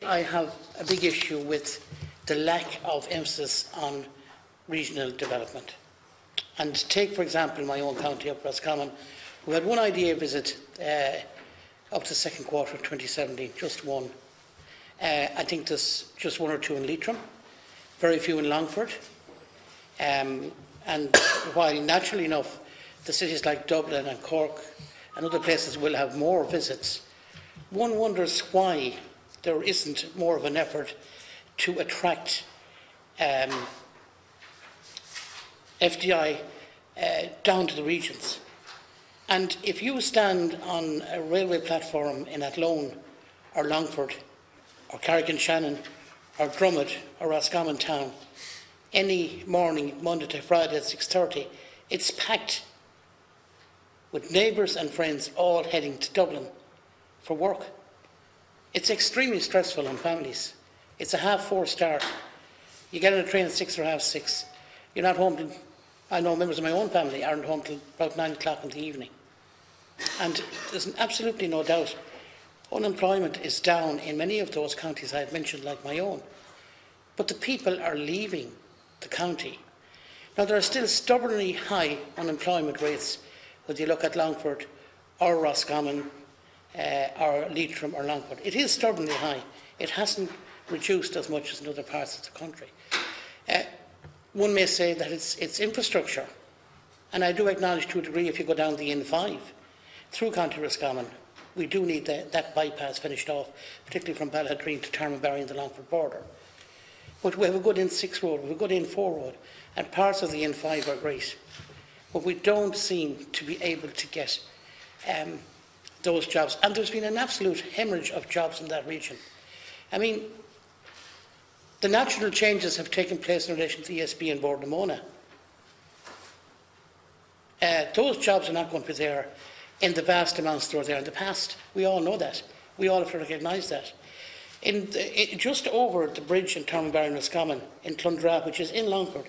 I have a big issue with the lack of emphasis on regional development. And take, for example, my own county of Roscommon. We had one IDA visit up to the second quarter of 2017, just one. I think there's just one or two in Leitrim, very few in Longford. And while naturally enough, the cities like Dublin and Cork and other places will have more visits, one wonders why there isn't more of an effort to attract FDI down to the regions. And if you stand on a railway platform in Athlone or Longford or Carrick-on-Shannon or Drummond or Roscommon Town any morning, Monday to Friday at 6:30, it's packed with neighbours and friends all heading to Dublin for work. It's extremely stressful on families. It's a 4:30 start. You get on a train at 6 or 6:30. You're not home till, I know members of my own family aren't home till about 9 o'clock in the evening. And there's absolutely no doubt unemployment is down in many of those counties I've mentioned, like my own. But the people are leaving the county. Now, there are still stubbornly high unemployment rates whether you look at Longford or Roscommon or Leitrim or Longford. It is stubbornly high. It hasn't reduced as much as in other parts of the country. One may say that it's infrastructure, and I do acknowledge to a degree if you go down the N5 through County Roscommon, we do need that bypass finished off, particularly from Ballaghaderreen to Tarmanbarry and the Longford border. But we have a good N6 road, we have a good N4 road, and parts of the N5 are great. But we don't seem to be able to get those jobs. And there's been an absolute hemorrhage of jobs in that region. I mean, the natural changes have taken place in relation to the ESB and Bord na Móna. Those jobs are not going to be there in the vast amounts that were there in the past. We all know that. We all have to recognise that. Just over the bridge in Tarmanbarry and Roscommon, in Clondra, which is in Longford,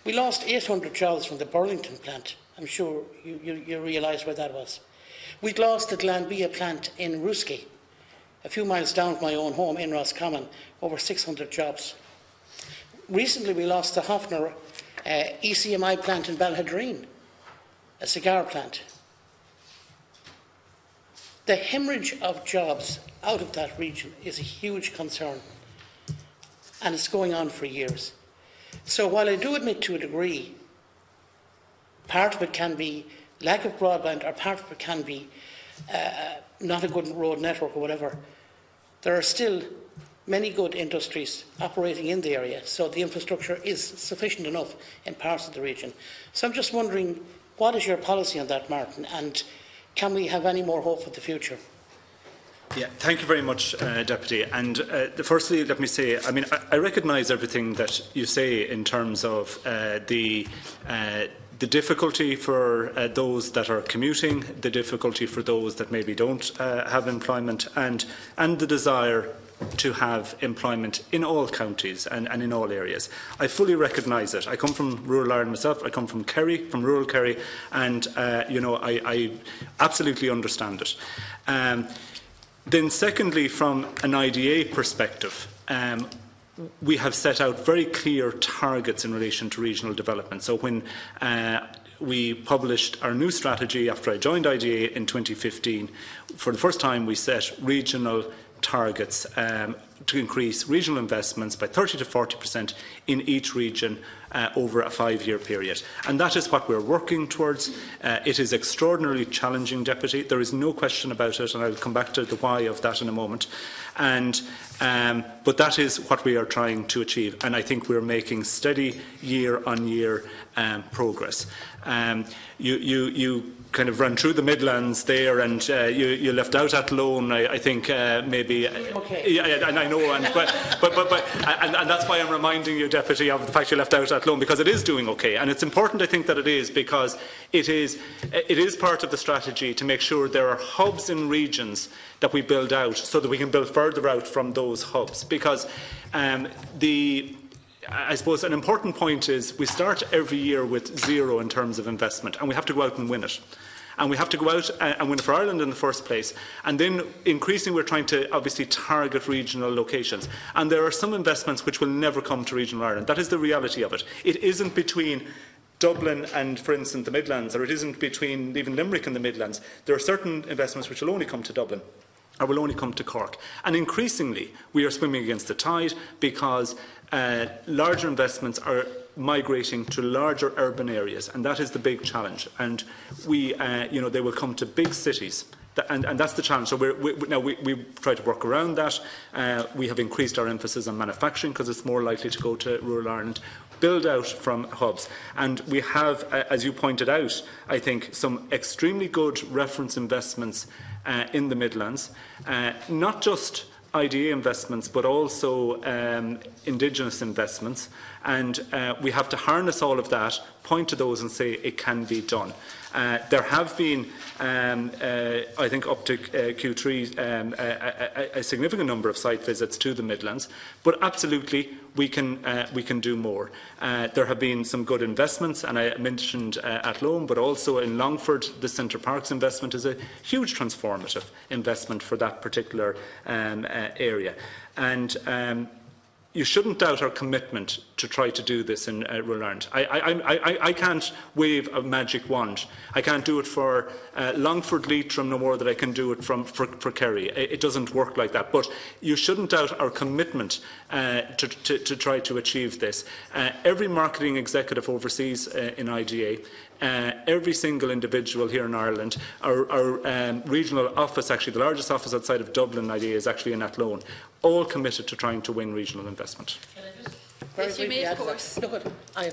we lost 800 jobs from the Burlington plant. I'm sure you realise where that was. We lost the Glanbia plant in Ruski, a few miles down from my own home in Roscommon, over 600 jobs. Recently, we lost the Hofner ECMI plant in Ballaghaderreen, a cigar plant. The hemorrhage of jobs out of that region is a huge concern, and it's going on for years. So while I do admit to a degree, part of it can be lack of broadband, or part of it can be not a good road network or whatever, there are still many good industries operating in the area, so the infrastructure is sufficient enough in parts of the region. So I'm just wondering, what is your policy on that, Martin, and can we have any more hope for the future? Yeah, thank you very much, Deputy. And firstly, let me say, I recognise everything that you say in terms of the difficulty for those that are commuting, the difficulty for those that maybe don't have employment, and the desire to have employment in all counties and in all areas. I fully recognise it. I come from rural Ireland myself. I come from Kerry, from rural Kerry, and I absolutely understand it. Then secondly, from an IDA perspective, we have set out very clear targets in relation to regional development. So when we published our new strategy after I joined IDA in 2015, for the first time we set regional targets to increase regional investments by 30 to 40% in each region over a 5-year period. And that is what we're working towards. It is extraordinarily challenging, Deputy. There is no question about it, and I'll come back to the why of that in a moment. But that is what we are trying to achieve, and I think we're making steady year-on-year progress. You kind of ran through the Midlands there, and you left out Athlone. I think maybe. Okay. Yeah, and I know, and that's why I'm reminding you, Deputy, of the fact you left out Athlone, because it is doing okay, and it's important, I think, that it is, because it is part of the strategy to make sure there are hubs in regions that we build out, so that we can build further out from those hubs. Because I suppose an important point is we start every year with zero in terms of investment, and we have to go out and win it. And we have to go out and win for Ireland in the first place. And then increasingly we're trying to obviously target regional locations. And there are some investments which will never come to regional Ireland. That is the reality of it. It isn't between Dublin and, for instance, the Midlands, or it isn't between even Limerick and the Midlands. There are certain investments which will only come to Dublin, or will only come to Cork. And increasingly, we are swimming against the tide because larger investments are migrating to larger urban areas, and that is the big challenge. And they will come to big cities. And that's the challenge. So we try to work around that. We have increased our emphasis on manufacturing because it's more likely to go to rural Ireland. Build out from hubs. And we have, as you pointed out, I think, some extremely good reference investments in the Midlands. Not just IDA investments, but also indigenous investments. And we have to harness all of that, point to those and say it can be done. There have been, I think, up to Q3, a significant number of site visits to the Midlands, but absolutely we can do more. There have been some good investments, and I mentioned Athlone, but also in Longford, the Centre Parks investment is a huge transformative investment for that particular area. And you shouldn't doubt our commitment to try to do this in rural Ireland. I can't wave a magic wand. I can't do it for Longford, Leitrim, no more than I can do it for Kerry. It doesn't work like that. But you shouldn't doubt our commitment to try to achieve this. Every marketing executive overseas in IGA, every single individual here in Ireland, our regional office, actually the largest office outside of Dublin IDA, is actually in Athlone, all committed to trying to win regional investment. Yes, you may, of course. Look, I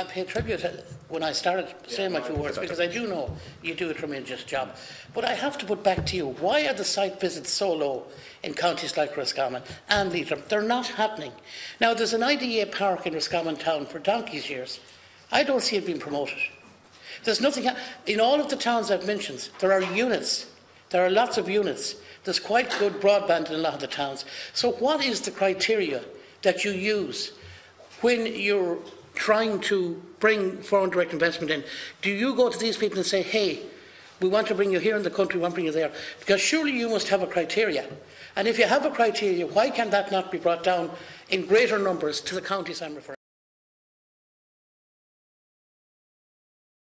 pay tribute when I started saying my few words, because I do know you do a tremendous job. But I have to put back to you, why are the site visits so low in counties like Roscommon and Leitrim? They're not happening. Now, there's an IDA park in Roscommon town for donkey's years. I don't see it being promoted. There's nothing. In all of the towns I've mentioned, there are units. There are lots of units. There's quite good broadband in a lot of the towns. So what is the criteria that you use when you're trying to bring foreign direct investment in? Do you go to these people and say, hey, we want to bring you here in the country, we want to bring you there? Because surely you must have a criteria. And if you have a criteria, why can that not be brought down in greater numbers to the counties I'm referring to?